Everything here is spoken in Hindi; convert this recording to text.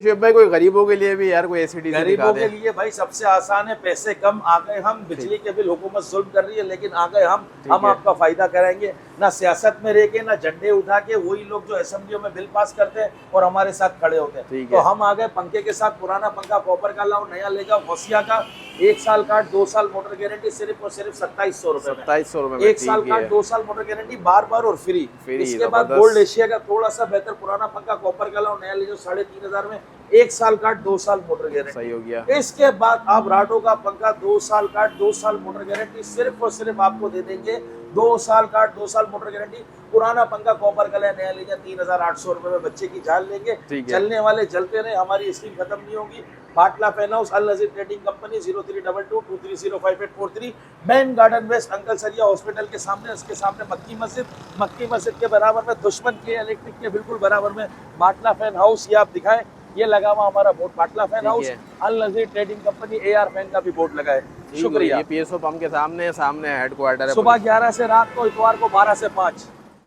शुभ भाई, कोई गरीबों के लिए भी यार कोई एसी डीसी गरीबों के लिए भाई सबसे आसान है, पैसे कम आ गए हम, बिजली के बिल हुकूमत जुल्म कर रही है, लेकिन आ गए हम आपका फायदा करेंगे। ना सियासत में रह के, ना झंडे उठा के, वही लोग जो असेंबलियों में बिल पास करते हैं और हमारे साथ खड़े होते हैं। तो हम आ गए पंखे के साथ, पुराना पंखा कॉपर का लाओ, नया ले जाओ होसिया का, 1 साल का 2 साल मोटर गारंटी, सिर्फ और सिर्फ 2700 रुपए में। 2700 रुपए में 1 साल का 2 साल मोटर गारंटी, बार और फ्री। इसके बाद गोल्ड एशिया का थोड़ा सा बेहतर पुराना पंखा कॉपर का लाओ, नया ले जाओ 3500 में, 1 साल का 2 साल मोटर गारंटी। सही हो गया। इसके बाद आप राडो का पंखा 2 साल का 2 साल मोटर गारंटी, सिर्फ और सिर्फ आपको दे देंगे 2 साल का 2 साल मोटर गारंटी। पुराना पंखा कॉपर का नया लीजिए 3800 रुपए में, बच्चे की जान लेंगे। चलने वाले चलते रहे, हमारी स्कीम खत्म नहीं होगी। Batla fan house, Al Nazir trading company, 0322230543, main garden west, Ankle Sarya hospital के सामने, उसके सामने मक्की मस्जिद के बराबर में, दुश्मन के इलेक्ट्रिक के बिल्कुल बराबर में बाटला फैन हाउस। ये आप दिखाएं, ये लगा हुआ हमारा बोर्ड बाटला fan house, Al Nazir trading company, AR fan का भी बोर्ड लगा है। शुक्रिया। ये PSO पंप के सामने हेडक्वार्टर है। सुबह 11 से रात को, इतवार को 12 से 5।